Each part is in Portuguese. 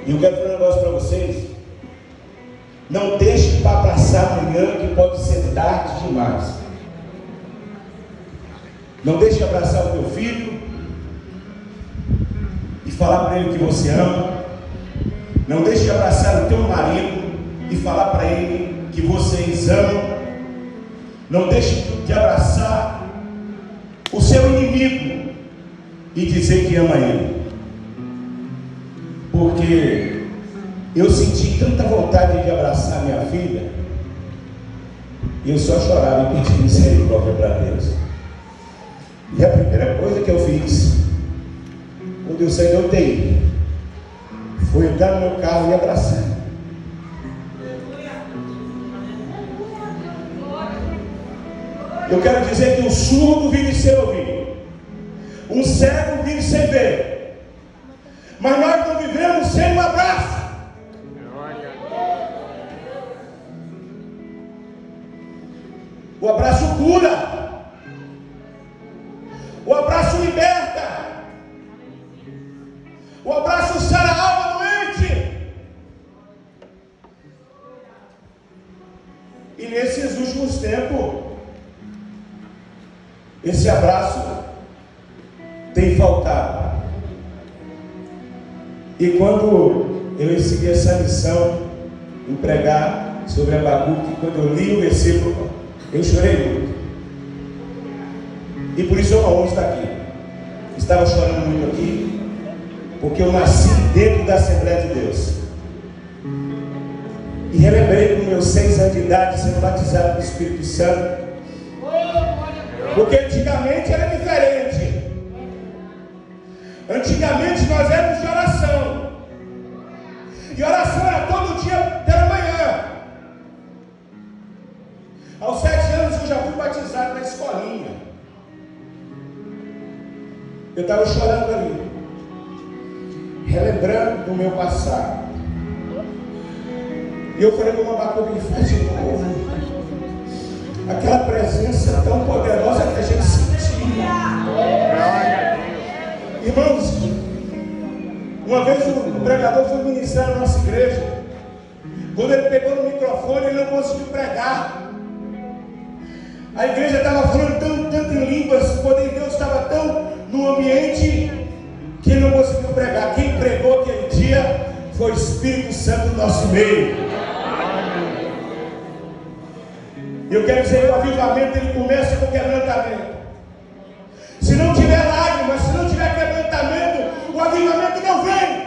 E eu quero falar um negócio para vocês. Não deixe para abraçar amanhã, que pode ser tarde demais. Não deixe de abraçar o teu filho e falar para ele que você ama. Não deixe de abraçar o teu marido e falar para ele que vocês amam. Não deixe de abraçar o seu inimigo e dizer que ama ele. Porque eu senti tanta vontade de abraçar minha filha, e eu só chorava e pedi misericórdia para Deus. E a primeira coisa que eu fiz, quando eu saí da UTI, foi entrar no meu carro e abraçar. Eu quero dizer que um surdo vive sem ouvir, um cego vive sem ver, mas nós não vivemos sem um abraço. O abraço cura, o abraço liberta, o abraço sara a alma doente. E nesses últimos tempos, esse abraço tem faltado. E quando eu recebi essa missão em pregar sobre Abacuque, quando eu li o versículo, eu chorei muito. E por isso eu não estou aqui. Estava chorando muito aqui, porque eu nasci dentro da Assembleia de Deus. E relembrei com meus 6 anos de idade sendo batizado no Espírito Santo. Porque antigamente era diferente. Antigamente nós éramos de oração. E oração era todo dia pela manhã. Aos 7 anos eu já fui batizado na escolinha. Eu estava chorando ali, relembrando do meu passado. E eu falei com o Abacuque, faz de novo. Aquela presença tão poderosa que a gente sentia. Irmãos, uma vez o pregador foi ministrar na nossa igreja. Quando ele pegou no microfone, ele não conseguiu pregar. A igreja estava falando tanto em línguas, o poder de Deus estava tão no ambiente que ele não conseguiu pregar. Quem pregou aquele dia foi o Espírito Santo no nosso meio. E eu quero dizer que o avivamento ele começa com quebrantamento. Se não tiver lágrimas, se não tiver quebrantamento, o avivamento não vem.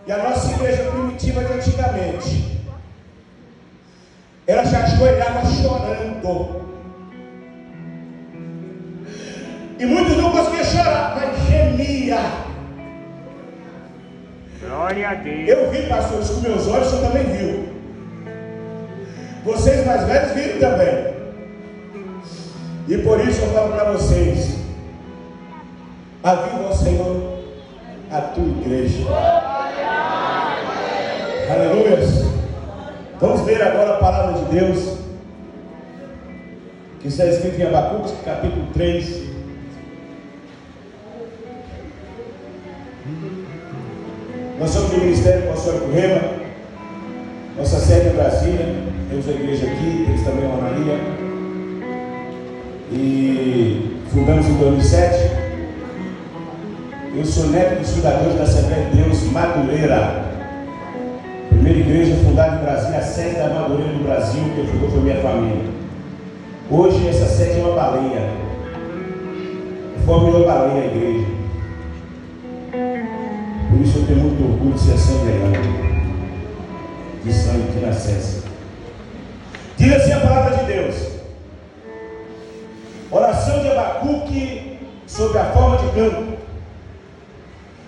E a nossa igreja primitiva de antigamente, ela já ajoelhava chorando. E muitos não conseguiam chorar, mas gemia. Glória a Deus. Eu vi, pastores, com meus olhos, o senhor também viu. Vocês mais velhos viram também. E por isso eu falo para vocês: aviva, Senhor, a tua igreja. Aleluia. Vamos ler agora a palavra de Deus, que está escrito em Abacuque, capítulo 3. Nós somos do Ministério Apostólico Rema. Nossa sede é em Brasília. Temos a igreja aqui, temos também uma Maria. E fundamos em 2007. Eu sou neto dos fundadores da Assembleia de Deus Madureira. Primeira igreja fundada em Brasília, a sede da Madureira do Brasil, que fundou foi minha família. Hoje essa sede é uma baleia. Forma uma baleia a igreja. Por isso eu tenho muito orgulho de ser assembleano, de sangue que nascesse. Diga assim a palavra de Deus. Oração de Abacuque sobre a forma de canto.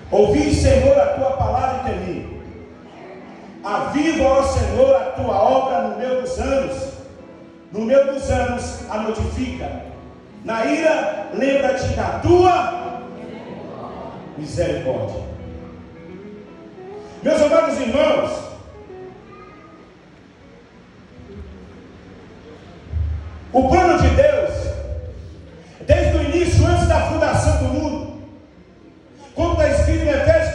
Ouvi, Senhor, a tua palavra e temi. Aviva, ó Senhor, a tua obra no meio dos anos. No meio dos anos a notifica. Na ira, lembra-te da tua misericórdia. Meus amados irmãos, o plano de Deus, desde o início, antes da fundação do mundo, como está escrito em Efésios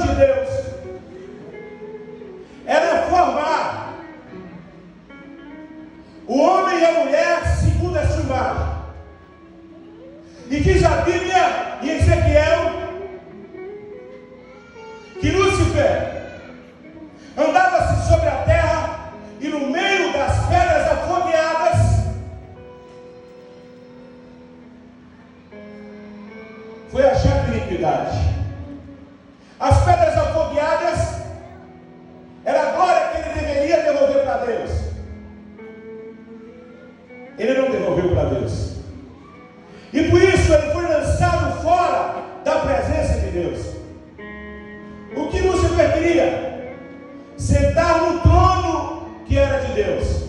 plano de Deus era formar o homem e a mulher segundo a sua imagem. E diz a Bíblia em Ezequiel que Lúcifer andava-se sobre a terra e no meio das pedras afogueadas foi achar iniquidade. As pedras afogueadas era a glória que ele deveria devolver para Deus. Ele não devolveu para Deus. E por isso ele foi lançado fora da presença de Deus. O que Lúcifer queria? Sentar no trono que era de Deus.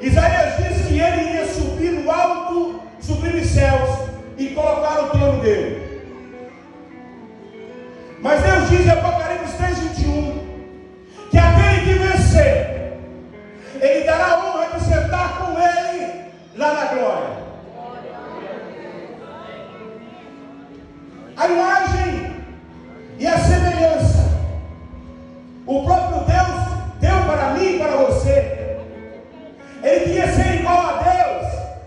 Isaías diz que ele ia subir no alto, sublime céus e colocar o trono dele. Mas Deus diz em Apocalipse 3:21 que aquele que vencer, ele dará a honra de sentar com ele lá na glória. A imagem e a semelhança o próprio Deus deu para mim e para você. Ele queria ser igual a Deus.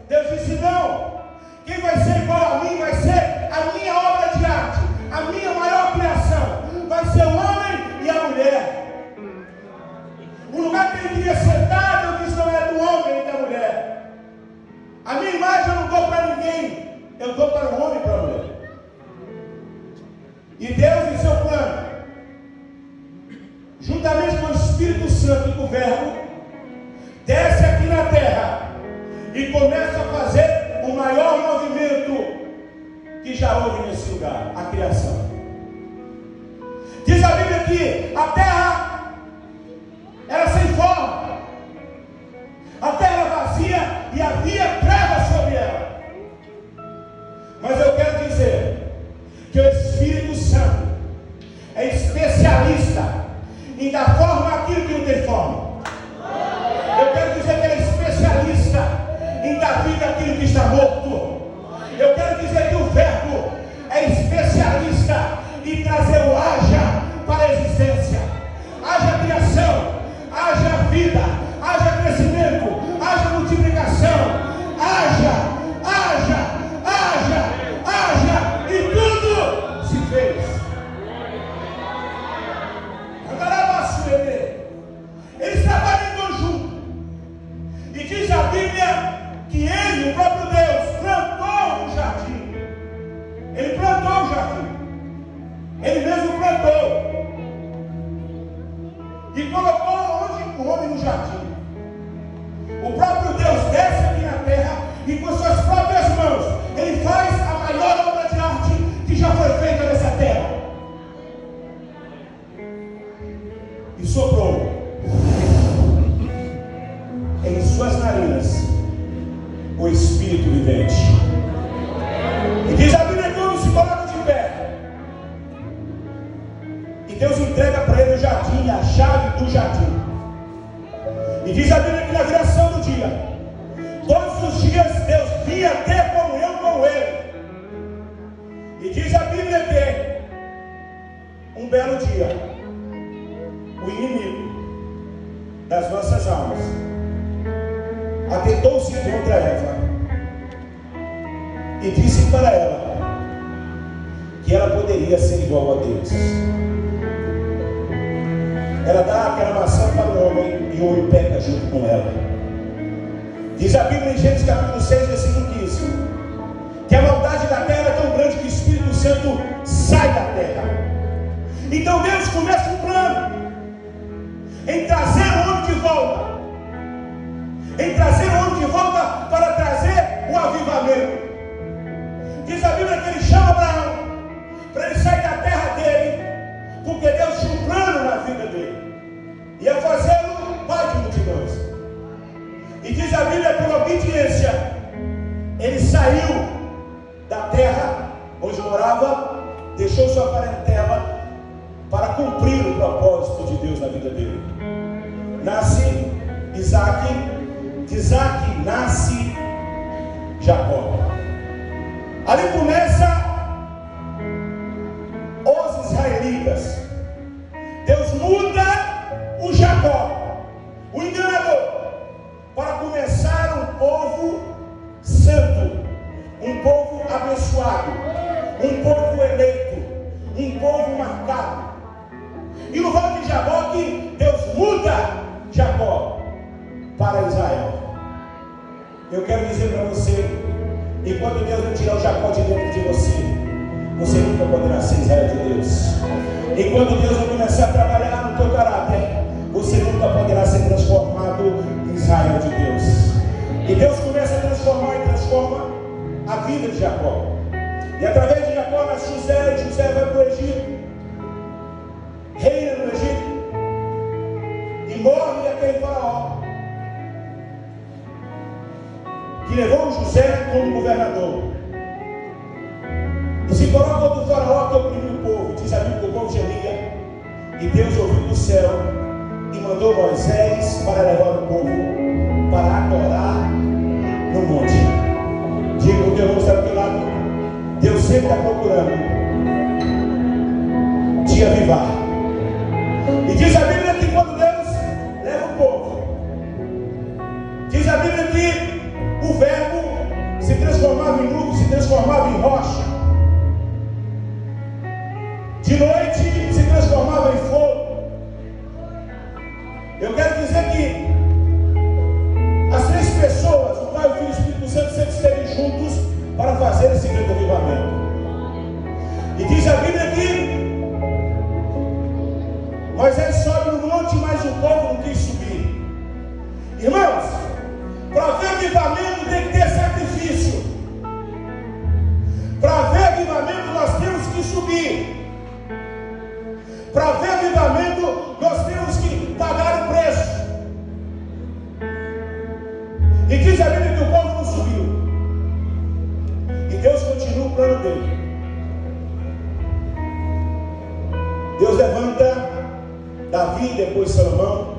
Deus disse: não, quem vai ser igual a mim vai ser a minha obra de arte, a minha maior criação, vai ser o homem e a mulher. O lugar que ele queria sentar, Deus disse: não é do homem e da mulher. A minha imagem eu não dou para ninguém, eu dou para o homem e para a mulher. E Deus, em seu plano, juntamente com o Espírito Santo e com o Verbo, desce aqui na terra e começa a fazer o maior movimento que já houve nesse lugar, a criação. Diz a Bíblia que a terra era sem forma, a terra era vazia e havia trevas sobre ela. Mas eu quero dizer que o Espírito Santo é especialista em dar forma àquilo que não tem forma. Eu quero dizer que ele é especialista em dar vida àquilo que está morto. Eu quero dizer que o Verbo é especialista em trazer o haja para a existência. Haja criação, haja vida, haja crescimento, haja multiplicação, haja, e tudo se fez. Eles trabalham em conjunto. E diz a Bíblia que ele, o próprio Deus, plantou um jardim. Ele plantou um jardim. Ele mesmo plantou. E colocou onde o homem no jardim. O próprio Deus desce aqui na terra e com suas próprias mãos ele faz a maior obra de arte que já foi feita nessa terra. E soprou em suas narinas o Espírito vivente. E diz a Bíblia que o homem se coloca de pé. E Deus entrega para ele o jardim, a chave do jardim. E diz a Bíblia que na viração do dia, todos os dias Deus vinha ter comunhão com ele. E diz a Bíblia que um belo dia, o inimigo das nossas almas atentou-se contra Eva e disse para ela que ela poderia ser igual a Deus. Ela dá aquela maçã para o homem e o homem peca junto com ela. Diz a Bíblia em Gênesis capítulo 6, versículo 15, que a maldade da terra é tão grande que o Espírito Santo sai da terra. Então Deus começa um plano em trazer o homem de volta, para trazer o avivamento. Diz a Bíblia que ele chama Abraão para ele sair da terra dele, porque Deus tinha um plano na vida dele, ia fazê-lo pai de multidões. E diz a Bíblia que por obediência ele saiu da terra onde morava, deixou sua parentela para cumprir o propósito de Deus na vida dele. Nasce Isaac, de Isaac nasce Jacó. Ali começa os israelitas. Deus muda o Jacó, o enganador, para começar um povo santo, um povo abençoado, um povo eleito, um povo marcado. E o rol de Jaboque, Deus muda Jacó para Israel. Eu quero dizer para você, enquanto Deus não tirar o Jacó de dentro de você, você nunca poderá ser Israel de Deus. Enquanto Deus não começar a trabalhar no teu caráter, você nunca poderá ser transformado em Israel de Deus. E Deus começa a transformar e transforma a vida de Jacó. E através de Jacó nasce José, e José vai para o Egito, reina no Egito, e morre aquele faraó que levou José como governador. E se coloca outro faraó que oprimiu o povo. Diz a Bíblia que o povo gemia, e Deus ouviu do céu e mandou Moisés para levar o povo para adorar no monte. Diga o que eu vou estar do teu lado. Deus sempre está procurando te avivar. E diz a Bíblia que quando Deus leva o povo, diz a Bíblia que o verbo se transformava em nuvem, se transformava em rocha. De noite se transformava em fogo. Eu quero dizer que as três pessoas, o Pai, o Filho e o Espírito Santo, sempre esteve juntos para fazer esse grande avivamento. E diz a Bíblia que Moisés sobe no monte, mas o povo não quis subir. Irmãos, para ver avivamento tem que ter sacrifício. Para ver avivamento nós temos que subir. Para ver avivamento nós temos que pagar o preço. E diz a Bíblia que o povo não subiu. E Deus continua o plano dele. Deus levanta Davi, depois Salomão.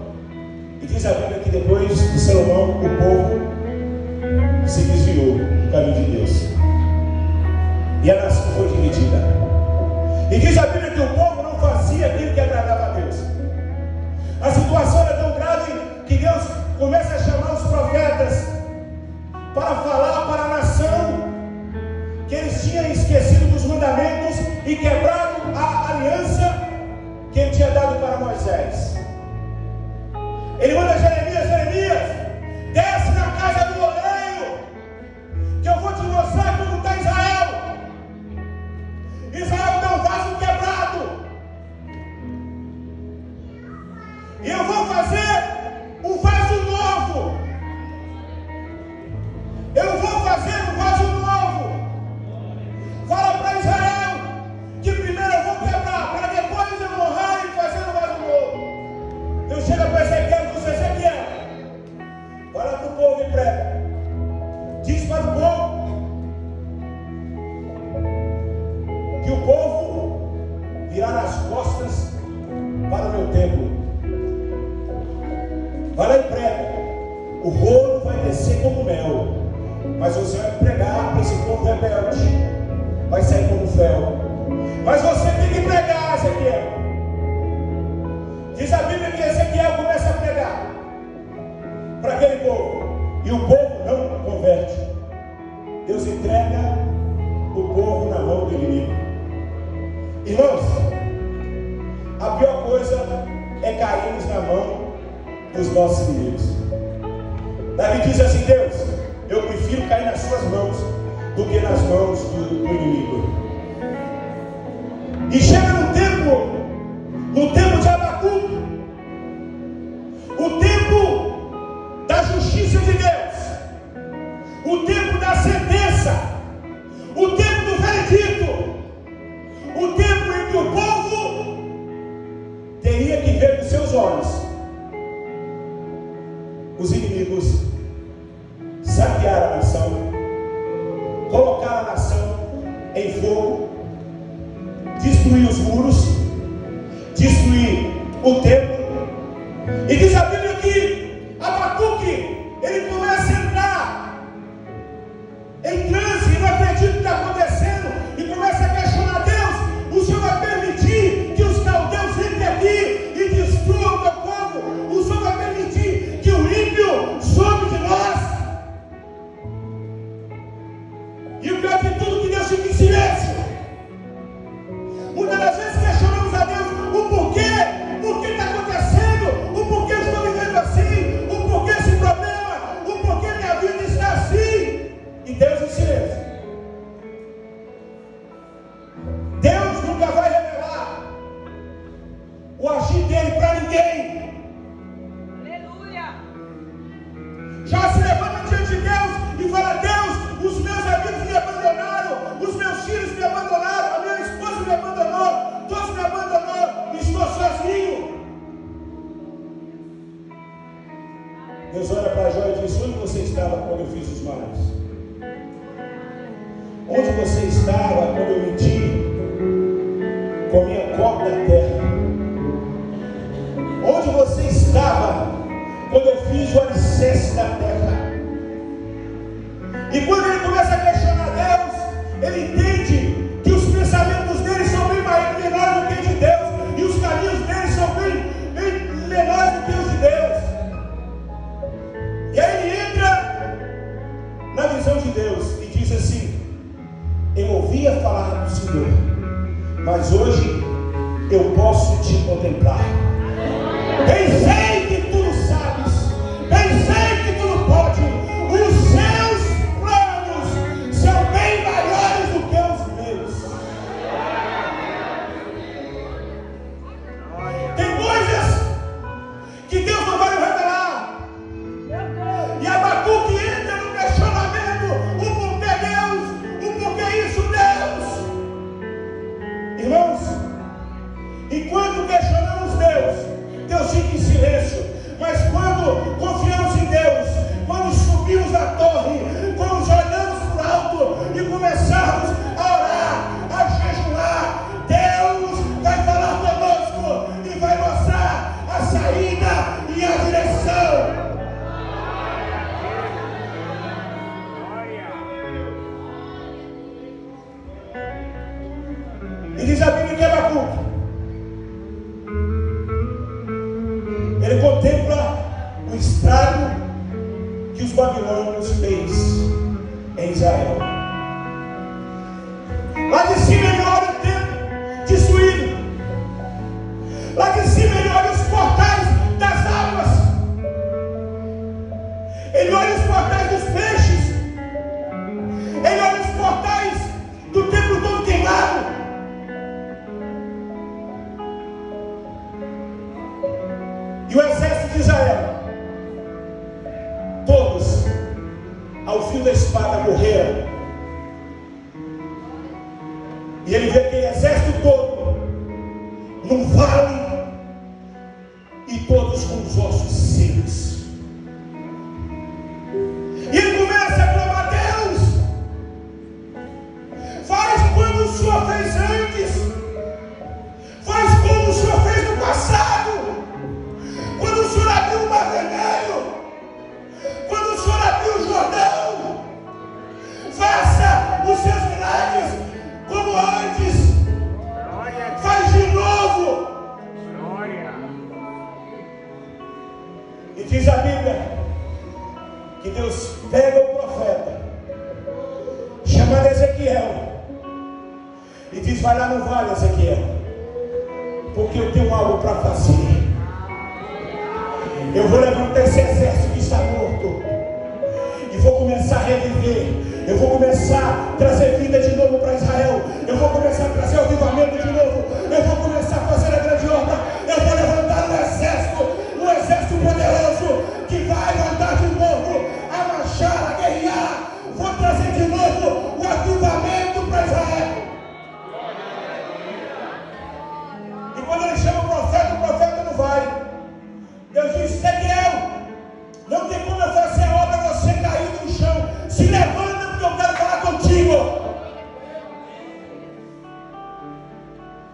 E diz a Bíblia que depois de Salomão o povo se desviou do caminho de Deus. E a nação foi dividida. E diz a Bíblia que o povo não fazia aquilo que agradava a Deus. A situação era tão grave que Deus começa a chamar os profetas para falar para a nação que eles tinham esquecido dos mandamentos e quebrado a aliança que ele tinha dado para Moisés. Ele manda Jeremias, desce na casa do oleiro, que eu vou te mostrar como está Israel. Israel tem um vaso quebrado, e eu vou fazer um vaso novo. Eu vou fazer um vaso novo. Fala para Israel que primeiro eu vou quebrar, para depois eu honrar e fazer um vaso novo. Deus chega para Ezequiel e diz: Ezequiel, fala para o povo e prega. Diz para o povo que o povo virará as costas para o meu templo. Vai lá e prega. O rolo vai descer como mel, mas você vai pregar para esse povo rebelde, vai sair como fel. Mas você tem que pregar, Ezequiel. Diz a Bíblia que Ezequiel começa a pregar para aquele povo, e o povo não converte. Deus entrega o povo na mão do inimigo. Irmãos, a pior coisa é cairmos na mão dos nossos inimigos. Davi diz assim: Deus, eu prefiro cair nas suas mãos do que nas mãos do inimigo. E chega no tempo de Abacuque, o tempo da justiça de Deus, o tempo da sentença, o tempo do veredito, o tempo em que o povo teria que ver com seus olhos os inimigos saquear a nação, colocar a nação em fogo, destruir os muros, destruir o templo. E diz a Bíblia que Abacuque, ele começa a entrar em transe, e não acredita o que está acontecendo, e começa a questionar: Deus, o Senhor vai permitir dele para ninguém. Aleluia. Já se levanta diante de Deus e fala: Deus, os meus amigos me abandonaram, os meus filhos me abandonaram, a minha esposa me abandonou, todos me abandonaram, estou sozinho. Deus olha para Jó e diz: onde você estava quando eu fiz os males? Onde você estava quando eu menti com a minha cobra da terra? Onde você estava quando eu fiz o alicerce da terra? E quando ele começa a questionar Deus, ele entende que os pensamentos dele são bem menores do que os de Deus, e os caminhos dele são bem menores do que os de Deus. E aí ele entra na visão de Deus e diz assim: eu ouvia falar do Senhor, mas hoje eu posso te contemplar. Bem sei que tu sabes, bem sei que tu pode. Os seus planos são bem maiores do que os meus. Tem coisas que Deus não vai revelar. E Abacuque entra no questionamento: o porquê Deus? O porquê isso, Deus? Irmãos, enquanto questionamos Deus, Deus fica em silêncio. Mas quando confiamos em Deus, quando subimos a torre, quando olhamos para o alto e começarmos a orar, a jejuar, Deus vai falar conosco e vai mostrar a saída e a direção. E diz a Bíblia que Abacuque, ele contempla o estrago que os babilônios fez em Israel. Lá de cima ele olha o templo destruído. Lá de cima ele olha os portais das águas. Ele olha os portais dos peixes. Ele olha os portais do templo todo queimado. E o exército de Israel, todos, ao fio da espada, morreram. E ele vê aquele exército todo num vale, e todos com os ossos secos. E ele começa a clamar: Deus, faz como o Senhor fez antes, faz como o Senhor fez no passado. Quando o Senhor abriu o Mar Vermelho, quando o Senhor abriu o Jordão, faça os seus milagres como antes. Faz de novo. E diz a Bíblia que Deus pega o profeta chamado Ezequiel e diz: vai lá no vale, Ezequiel, porque eu tenho algo para fazer. Eu vou levantar esse exército que está morto e vou começar a reviver. Eu vou começar a trazer vida de novo para Israel. Eu vou começar a trazer o avivamento de novo. Eu vou começar a fazer a grande obra. Eu vou levantar um exército poderoso que vai andar de novo, a marchar, a guerrear. Vou trazer de novo o avivamento para Israel. E quando ele chama o profeta não vai. Deus disse: Ezequiel, não tem como eu fazer a obra você caído no chão. Se levanta, porque eu quero falar contigo.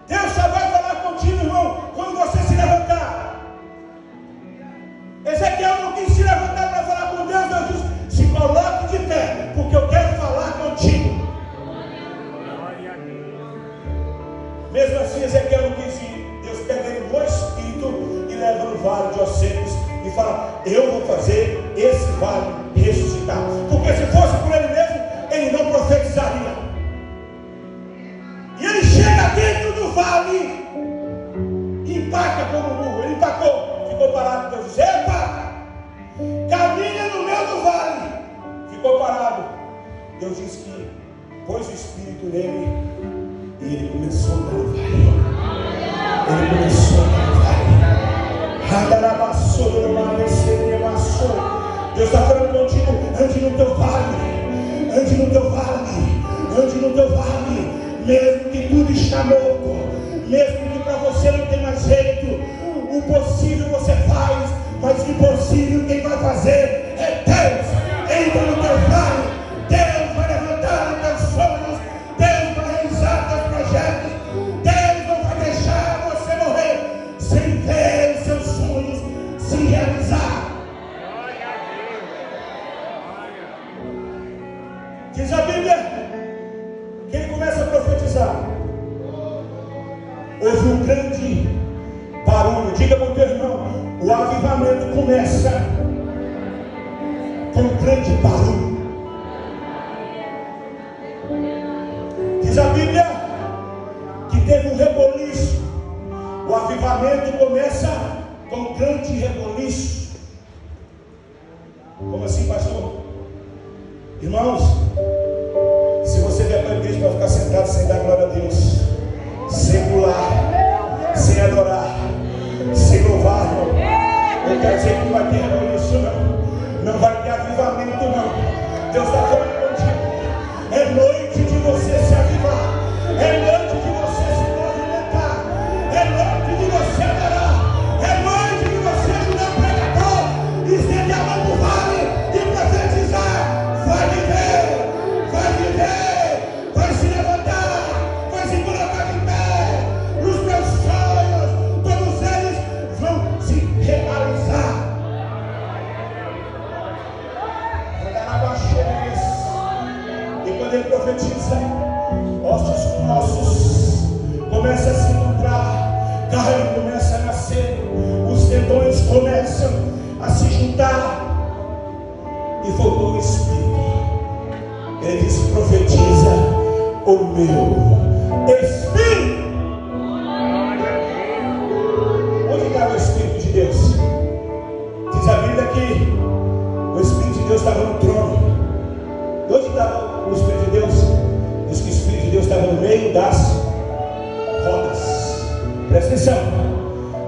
Deus só vai falar contigo, irmão, quando você se levantar. Ezequiel não quis se levantar para falar com Deus. Deus disse: se coloque de pé, porque eu quero falar contigo. Mesmo assim, Ezequiel não quis ir. Deus pega ele no espírito e leva no vale de ossos secos e fala: eu vou fazer esse vale ressuscitar. Porque se fosse por ele mesmo, ele não profetizaria. E ele chega dentro do vale e empaca como um burro. Ele empacou, ficou parado. Deus disse: epa, caminha no meio do vale. Ficou parado. Deus disse que pôs o espírito nele e ele começou a andar no vale. Ele começou a andar no vale. ande no teu vale, mesmo que tudo está morto, mesmo que para você não tem mais jeito, o possível você faz, mas o impossível quem vai fazer é Deus. Entra no teu vale, Deus vai levantar os teus sonhos, Deus vai realizar os teus projetos, Deus não vai deixar você morrer sem ver os seus sonhos se realizar. Diz a Bíblia que ele começa a profetizar. Houve um grande barulho. Diga para o teu irmão: o avivamento começa com um grande barulho. Diz a Bíblia que teve um reboliço. O avivamento começa com um grande reboliço. Como assim, pastor? Irmãos, se você vier para a igreja para ficar sentado sem dar glória a Deus, sem pular, sem adorar, sem louvar, não quer dizer que não vai ter reboliço, não vai ter avivamento, não. Deus está falando contigo. É noite de você se avivar, é noite de você se movimentar, é noite de você adorar, é noite de você ajudar o pregador, estender a mão para o vale e profetizar. Vai viver, vai se levantar, vai se colocar de pé. Os teus sonhos, todos eles vão se realizar. E quando ele profetiza, ossos com ossos começam a se encontrar, carne começa a nascer, os tendões começam a se juntar, e voltou o Espírito. Ele disse: profetiza o meu Espírito. Onde estava o Espírito de Deus? Diz a Bíblia que o Espírito de Deus estava no trono. Onde estava o Espírito de Deus? Diz que o Espírito de Deus estava no meio das rodas. Presta atenção.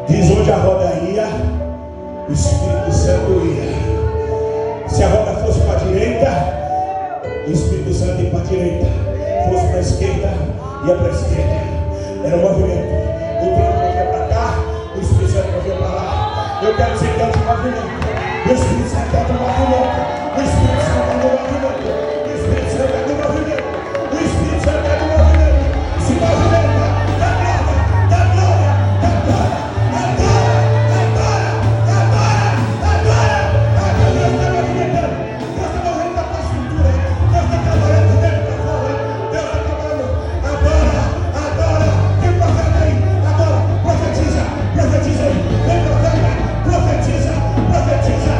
Diz: onde a roda ia, o Espírito Santo ia. Se a roda fosse para a direita, o Espírito Santo ia para a direita. Fosse para a esquerda, ia para a esquerda. Era um movimento. O trono movia para cá, o Espírito Santo movia para lá. Eu quero dizer que é um movimento. O Espírito Santo é um movimento. O Espírito Santo é um movimento. O Espírito Santo é um movimento. O Espírito Santo é um movimento. Se movimenta. Dá glória, dá glória, dá glória, dá glória, dá glória, dá glória, dá glória. Deus está movimentando. Deus está movendo a tua estrutura. Deus está trabalhando de dentro para fora. Deus está trabalhando. Adora. Tem profeta aí. Adora. Profetiza. Profetiza aí. Tem profeta. Profetiza. Profetiza.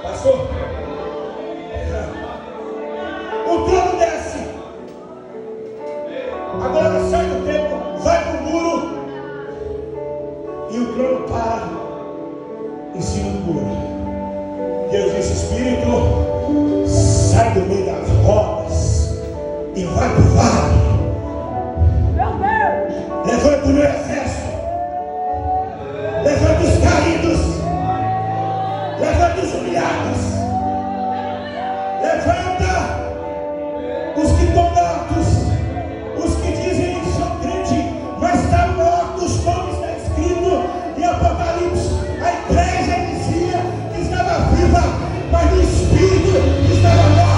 Pastor, o trono desce. Agora sai do templo, vai para o muro, e o trono para em cima do muro. Deus disse: Espírito, sai do meio das rodas e vai para o vale. Levanta o meu exército, levanta os caídos, levanta os humilhados, levanta os que estão mortos, os que dizem que são crentes, mas estão mortos, como está escrito em Apocalipse. A igreja dizia que estava viva, mas no espírito estava morta.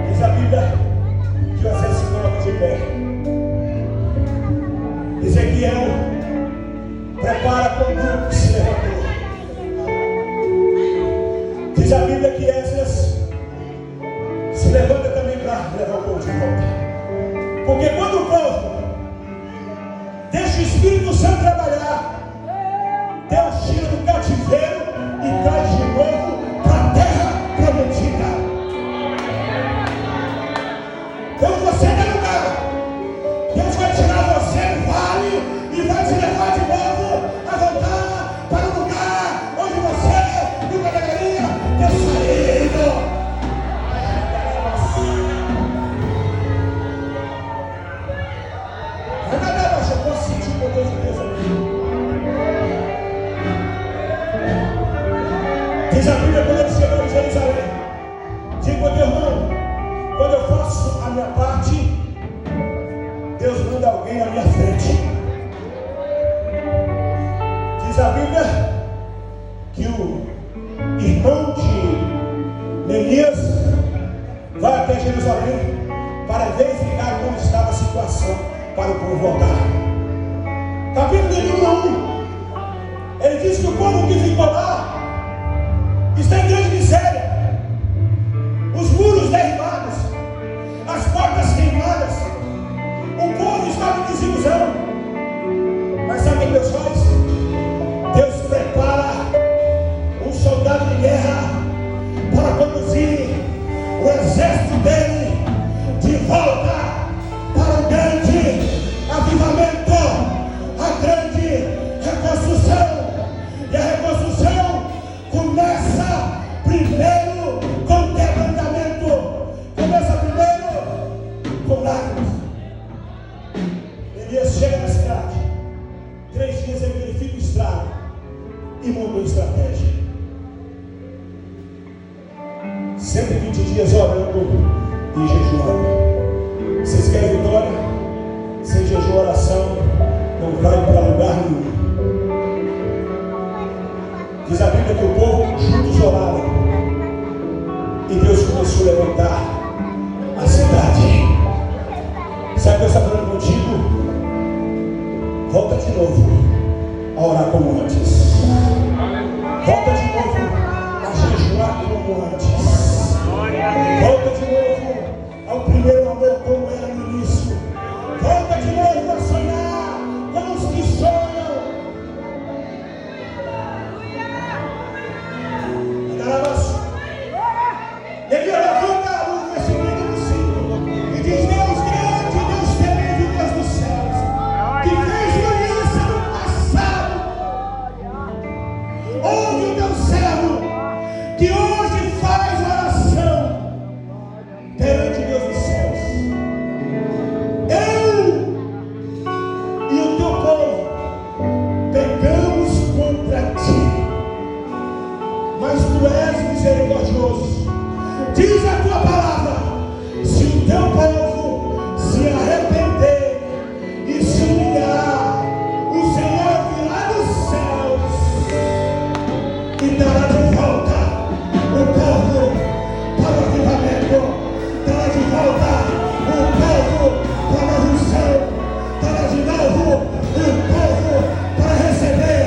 Diz a Bíblia que você se coloca de pé. Ezequiel prepara para o grupo que se levantou. Diz a Bíblia que Esdras se levanta também para levar o povo de volta. Porque quando o povo deixa o Espírito Santo trabalhar, Diz a Bíblia, quando ele chegou em Jerusalém, digo ao teu irmão, quando eu faço a minha parte, Deus manda alguém à minha frente. Diz a Bíblia que o irmão de Neemias vai até Jerusalém para verificar como estava a situação para o povo voltar. Capítulo número 1, ele diz que o povo que ficou lá está em grande miséria, os muros derribados, as portas queimadas, o povo estava em desilusão. Mas sabe o que Deus faz? Deus prepara um soldado de guerra para conduzir o exército dele de volta para o grande avivamento, a grande reconstrução. E a reconstrução começa primeiro com quebrantamento, começa primeiro com lágrimas. Elias chega na cidade, 3 dias ele verifica o estrago e montou estratégia. 120 dias orando e jejuando. Vocês querem vitória? Sem jejum e oração não vai para lugar nenhum. Diz a Bíblia que o povo juntos oraram e Deus começou a levantar a cidade. Sabe o que Deus está falando contigo? Volta de novo a orar como antes. Volta de novo a jejuar como antes. Volta de novo ao primeiro amor como era no início. Volta de novo a sonhar como os que sonham. Ele levanta a luz do versículo 5 e diz: Deus grande, Deus tremendo, Deus dos céus, que fez uma aliança no passado. Ouve o teu servo, que hoje faz oração perante Deus dos céus. Eu e o teu povo pecamos contra ti, mas tu és misericordioso. Diz a tua palavra: se o teu povo se arrepender e se humilhar, o Senhor virá dos céus e dará de volta o povo para o avivamento, dará de volta o povo para a unção, dará de novo o povo para receber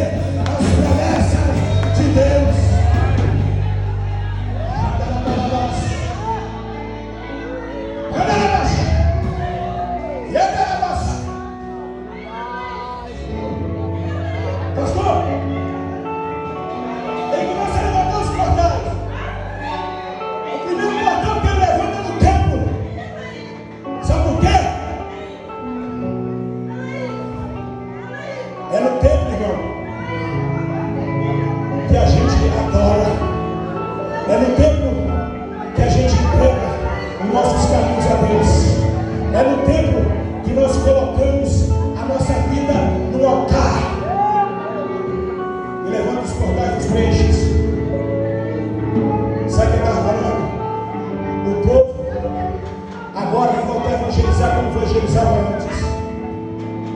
as promessas de Deus. Pastor, ele começa a levantar os portais. O primeiro portão que ele levanta é no templo. Sabe por quê? É no templo, irmão, que a gente adora. É no templo que a gente entrega os nossos caminhos a Deus. É no templo que nós colocamos a nossa vida no altar e levanta os portais dos peixes. Sabe o que ele estava falando? O povo agora vai voltar a evangelizar como evangelizava antes.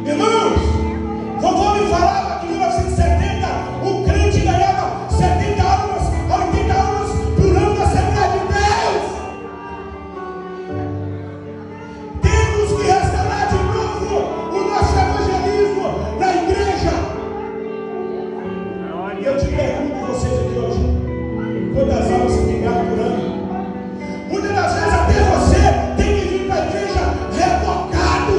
Irmãos, vovô me falava que em 1970 o crente ganhava 70 almas a 80 almas por ano da Assembleia de Deus. Temos que restaurar de novo o nosso evangelismo na igreja. E eu te pergunto a vocês aqui hoje: quantas almas você tem ganho por ano? Muitas das vezes até você tem que vir para a igreja rebocado.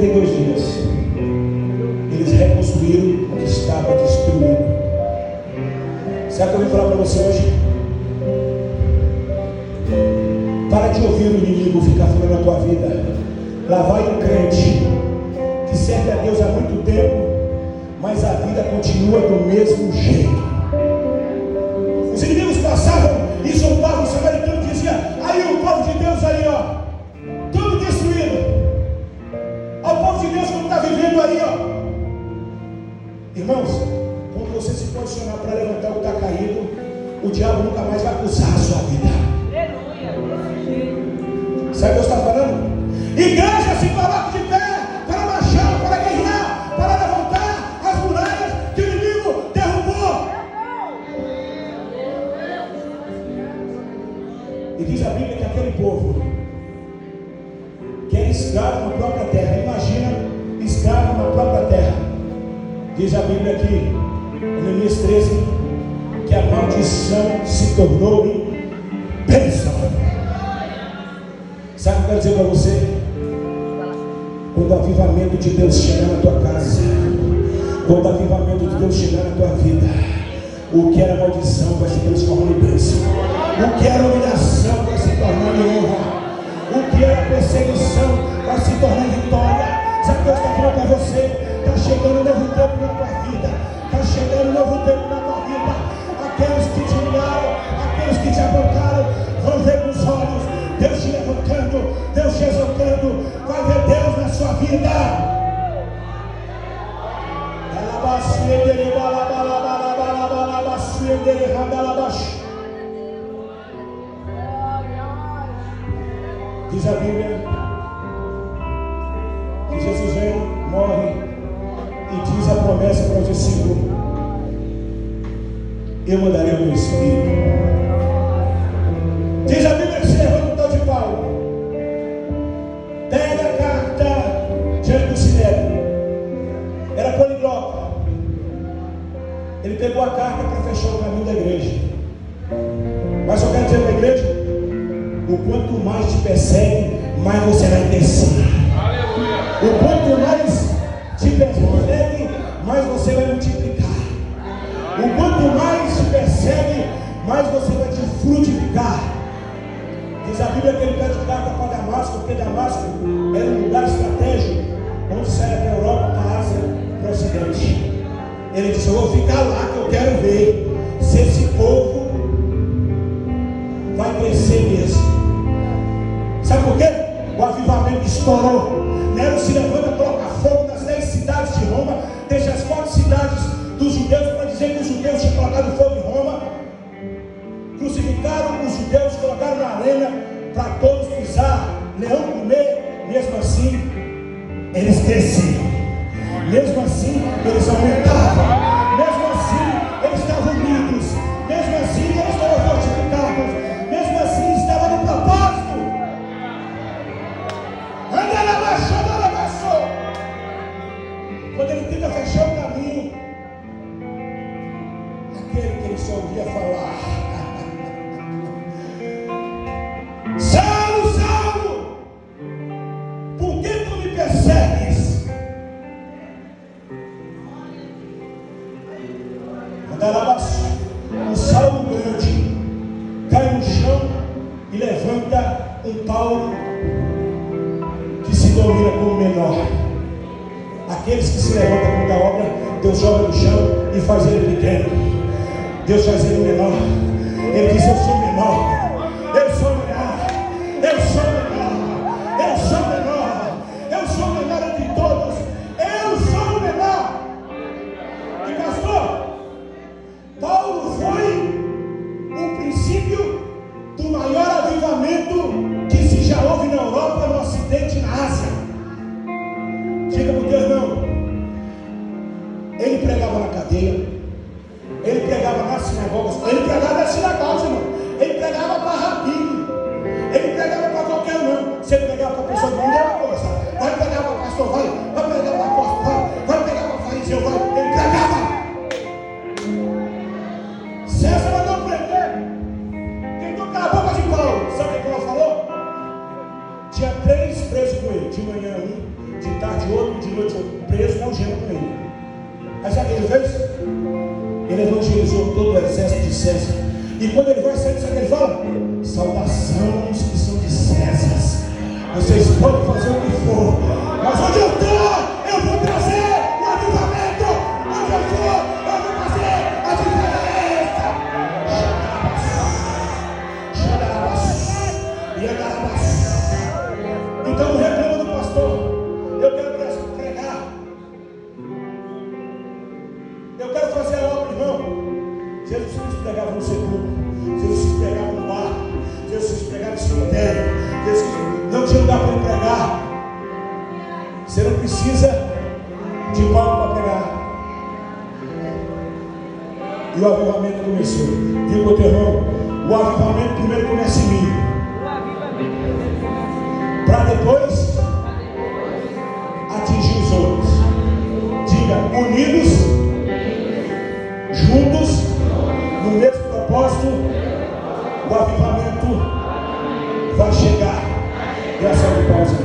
52 dias, eles reconstruíram o que estava destruído. Sabe o que eu vim falar para você hoje? Para de ouvir o inimigo ficar falando na tua vida. Lá vai um crente que serve a Deus há muito tempo, mas a vida continua do mesmo jeito. Os inimigos passavam e zombavam, os samaritanos diziam: aí o povo de Deus aí, ó, tudo destruído. Olha o povo de Deus como está vivendo aí, ó. Irmãos, quando você se posicionar para levantar o que está caído, o diabo nunca mais vai acusar a sua vida. Sabe o que Deus está falando? Igreja, se coloque de pé para marchar, para guerrear, para levantar as muralhas que o inimigo derrubou. E diz a Bíblia que aquele povo que é escravo na própria terra, imagina escravo na própria terra. Diz a Bíblia aqui, em Neemias 13, que a maldição se tornou em bênção. Sabe o que eu quero dizer para você? Quando o avivamento de Deus chegar na tua casa, quando o avivamento de Deus chegar na tua vida, o que era maldição vai se transformar em bênção. O que era humilhação vai se tornar em honra. O que era perseguição vai se tornar em vitória. Sabe o que Deus está falando para você? Está chegando um novo tempo na tua vida. Está chegando um novo tempo na tua vida. Aqueles que te humilharam, aqueles que te abancaram, vão ver com os olhos Deus te levantando, Deus te exaltando. Vai ver Deus na sua vida. Diz a Bíblia que Jesus vem, morre e diz a promessa para os discípulos: eu mandarei o meu Espírito. Diz a Bíblia que se levanta o tal de Paulo, pega a carta diante do Sinédrio, era poliglota. Ele pegou a carta para fechar o caminho da igreja. Mas eu quero dizer para a igreja: o quanto mais te persegue, mais você vai crescer. O quanto mais te persegue, mais você vai multiplicar. O quanto mais te persegue, mais você vai te frutificar. Diz a Bíblia que ele pede carta para Damasco, porque Damasco era um lugar estratégico, onde saia para a Europa, para a Ásia, para o Ocidente. Ele disse: eu vou ficar lá, que eu quero ver se esse povo vai crescer mesmo. Sabe por quê? O avivamento estourou. Nero se levanta, coloca fogo nas 10 cidades de Roma, deixa as 4 cidades dos judeus, para dizer que os judeus tinham colocado fogo em Roma. Crucificaram os judeus, colocaram na arena para todos pisar, leão comer. Mesmo assim, eles cresciam. Mesmo assim, eles aumentavam. Mesmo assim, eles estavam unidos. Mesmo assim, eles estavam fortificados. Mesmo assim, estavam no propósito. Quando ele tenta fechar o caminho, aquele que ele só ouvia falar: Saulo, Saulo, por que tu me persegues? Um Saulo grande cai no chão e levanta um Paulo que se domina como menor. Aqueles que se levantam contra a obra, Deus joga no chão e faz ele pequeno. Deus faz ele menor. Ele diz: eu sou menor, eu sou menor, eu sou menor, eu sou menor, eu sou menor entre todos, eu sou o menor. E pastor, Paulo foi o princípio do maior avivamento que se já houve na Europa, no Ocidente e na Ásia. Diga para o teu irmão: ele pregava na cadeia, ele pregava nas sinagogas, ele pregava nas sinagogas, irmão. Ele pregava para rabino, ele pregava para qualquer um. Se ele pregava para a pessoa do mundo, é uma coisa. Vai pegar para o pastor, vai pegar para o apóstolo, vai pegar para o fariseu, vai. Ele pregava. César mandou prender, tentou calar a boca de Paulo. Sabe o que Paulo falou? Tinha 3 presos com ele, de manhã um, de tarde outro. noite foi preso na algema com ele. Aí sabe o que ele fez? Ele evangelizou todo o exército de César. E quando ele vai sair, sabe o que ele fala? Saudação aos que são de César. Vocês podem fazer o que for, mas onde eu estou, eu vou trazer o avivamento. Onde eu for, eu vou fazer a diferença. Então não reclama do pastor. Eu quero pregar. Eu quero fazer a obra, irmão. Jesus Cristo pregava no sepulcro. Jesus Cristo pregava no bar. Jesus Cristo pregava no cemitério. Jesus Cristo não tinha lugar para ele pregar. Você não precisa de palco para pregar. E o avivamento começou. Diga para o teu irmão: o avivamento primeiro começa em mim, para depois atingir os outros. Diga: unidos, juntos, no mesmo propósito, o avivamento vai chegar. E a salva de palmas.